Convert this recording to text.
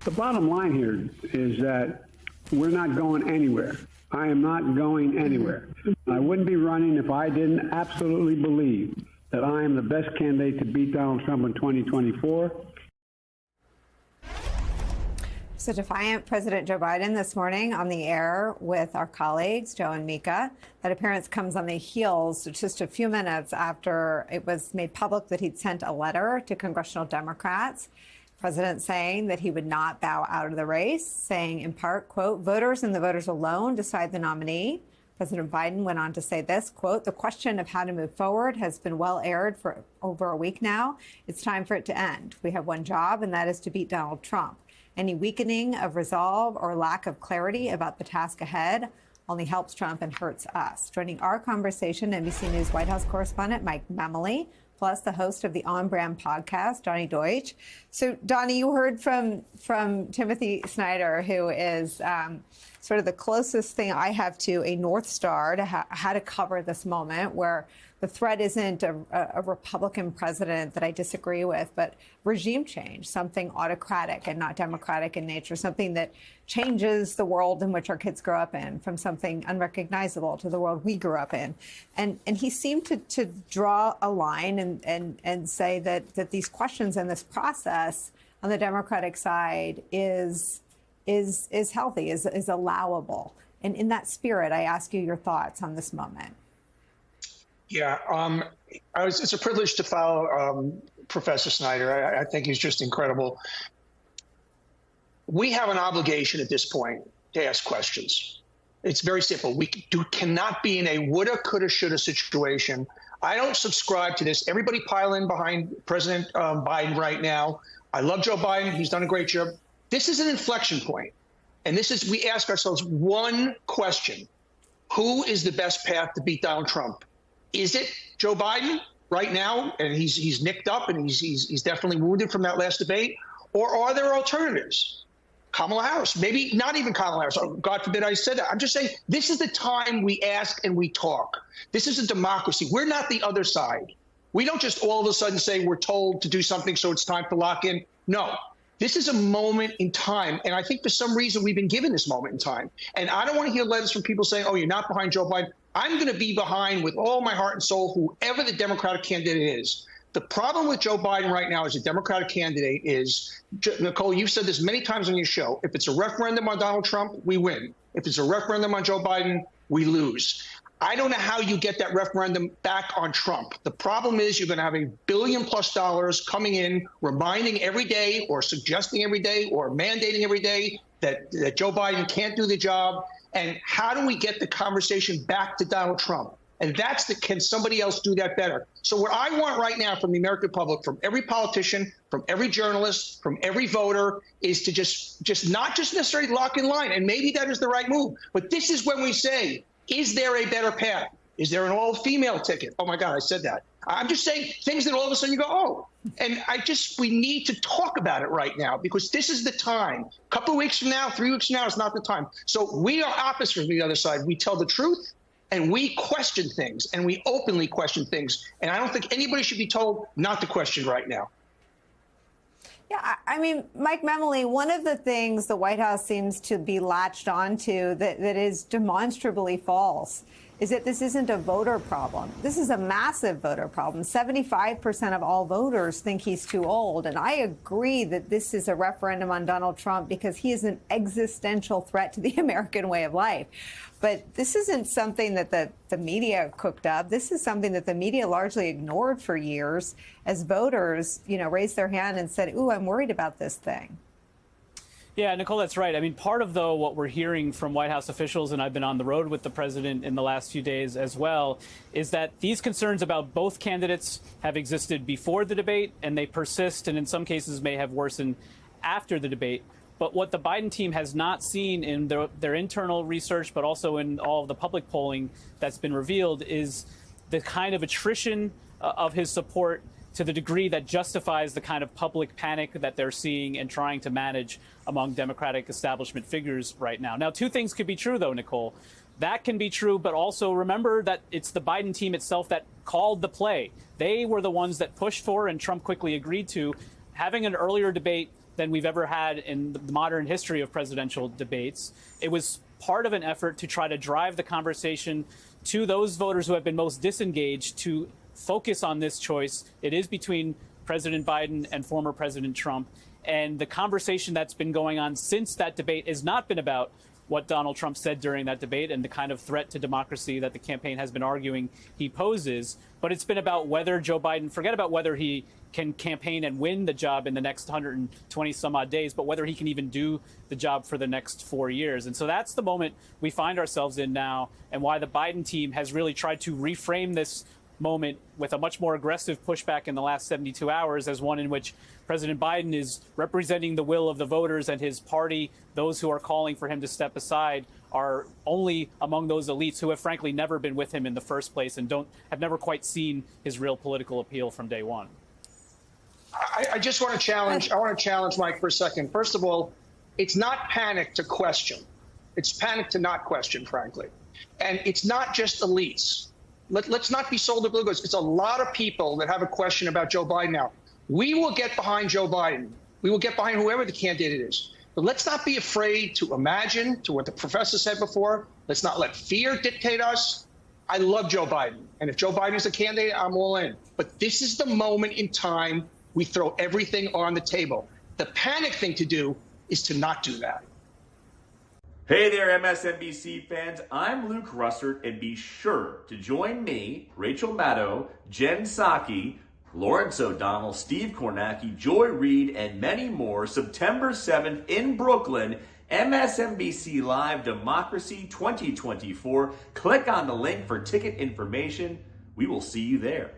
The bottom line here is that we're not going anywhere. I am not going anywhere. I wouldn't be running if I didn't absolutely believe that I am the best candidate to beat Donald Trump in 2024. So defiant President Joe Biden this morning on the air with our colleagues, Joe and Mika. That appearance comes on the heels just a few minutes after it was made public that he'd sent a letter to congressional Democrats. President saying that he would not bow out of the race, saying in part, quote, voters and the voters alone decide the nominee. President Biden went on to say this, quote, the question of how to move forward has been well aired for over a week now. It's time for it to end. We have one job, and that is to beat Donald Trump. Any weakening of resolve or lack of clarity about the task ahead only helps Trump and hurts us. Joining our conversation, NBC News White House correspondent Mike Memoli, plus the host of the On Brand podcast, Donny Deutsch. So, Donny, you heard from Timothy Snyder, who is sort of the closest thing I have to a North Star to how to cover this moment, where the threat isn't a Republican president that I disagree with, but regime change, something autocratic and not democratic in nature, something that changes the world in which our kids grow up in, from something unrecognizable to the world we grew up in. And he seemed to draw a line and say that these questions and this process on the Democratic side is healthy, is allowable. And in that spirit, I ask you your thoughts on this moment. Yeah, it's a privilege to follow Professor Snyder. I think he's just incredible. We have an obligation at this point to ask questions. It's very simple. We cannot be in a woulda, coulda, shoulda situation. I don't subscribe to this. Everybody pile in behind President Biden right now. I love Joe Biden. He's done a great job. This is an inflection point. And we ask ourselves one question. Who is the best path to beat Donald Trump? Is it Joe Biden right now, and he's nicked up and he's definitely wounded from that last debate, or are there alternatives? Kamala Harris, maybe not even Kamala Harris. Oh, God forbid I said that. I'm just saying this is the time we ask and we talk. This is a democracy. We're not the other side. We don't just all of a sudden say we're told to do something, so it's time to lock in. No. This is a moment in time, and I think for some reason we've been given this moment in time. And I don't want to hear letters from people saying, oh, you're not behind Joe Biden. I'm going to be behind with all my heart and soul whoever the Democratic candidate is. The problem with Joe Biden right now as a Democratic candidate is, Nicole, you've said this many times on your show, if it's a referendum on Donald Trump, we win. If it's a referendum on Joe Biden, we lose. I don't know how you get that referendum back on Trump. The problem is you're going to have $1 billion+ coming in, reminding every day or suggesting every day or mandating every day that Joe Biden can't do the job. And how do we get the conversation back to Donald Trump? And that's can somebody else do that better? So what I want right now from the American public, from every politician, from every journalist, from every voter, is to just not just necessarily lock in line. And maybe that is the right move. But this is when we say, is there a better path? Is there an all-female ticket? Oh, my God, I said that. I'm just saying things that all of a sudden you go, oh. And we need to talk about it right now, because this is the time. A couple of weeks from now, 3 weeks from now, is not the time. So we are opposite from the other side. We tell the truth, and we question things, and we openly question things. And I don't think anybody should be told not to question right now. Yeah, I mean, Mike Memoli, one of the things the White House seems to be latched onto that is demonstrably false is that this isn't a voter problem. This is a massive voter problem. 75% of all voters think he's too old. And I agree that this is a referendum on Donald Trump because he is an existential threat to the American way of life. But this isn't something that the media cooked up. This is something that the media largely ignored for years as voters, raised their hand and said, ooh, I'm worried about this thing. Yeah, Nicole, that's right. I mean, part of, though, what we're hearing from White House officials, and I've been on the road with the president in the last few days as well, is that these concerns about both candidates have existed before the debate, and they persist and in some cases may have worsened after the debate. But what the Biden team has not seen in their internal research, but also in all of the public polling that's been revealed, is the kind of attrition of his support to the degree that justifies the kind of public panic that they're seeing and trying to manage among Democratic establishment figures right now. Now, two things could be true, though, Nicole. That can be true, but also remember that it's the Biden team itself that called the play. They were the ones that pushed for, and Trump quickly agreed to, having an earlier debate than we've ever had in the modern history of presidential debates. It was part of an effort to try to drive the conversation to those voters who have been most disengaged to focus on this choice. It is between President Biden and former President Trump. And the conversation that's been going on since that debate has not been about what Donald Trump said during that debate and the kind of threat to democracy that the campaign has been arguing he poses. But it's been about whether Joe Biden, forget about whether he can campaign and win the job in the next 120 some odd days, but whether he can even do the job for the next 4 years. And so that's the moment we find ourselves in now, and why the Biden team has really tried to reframe this moment with a much more aggressive pushback in the last 72 hours as one in which President Biden is representing the will of the voters, and his party, those who are calling for him to step aside, are only among those elites who have frankly never been with him in the first place and have never quite seen his real political appeal from day one. I just want to challenge, Mike for a second. First of all, it's not panic to question. It's panic to not question, frankly. And it's not just elites. Let's not be sold to blue goods. It's a lot of people that have a question about Joe Biden now. We will get behind Joe Biden. We will get behind whoever the candidate is. But let's not be afraid to imagine, to what the professor said before. Let's not let fear dictate us. I love Joe Biden. And if Joe Biden is a candidate, I'm all in. But this is the moment in time we throw everything on the table. The panic thing to do is to not do that. Hey there, MSNBC fans. I'm Luke Russert, and be sure to join me, Rachel Maddow, Jen Psaki, Lawrence O'Donnell, Steve Kornacki, Joy Reid, and many more September 7th in Brooklyn, MSNBC Live Democracy 2024. Click on the link for ticket information. We will see you there.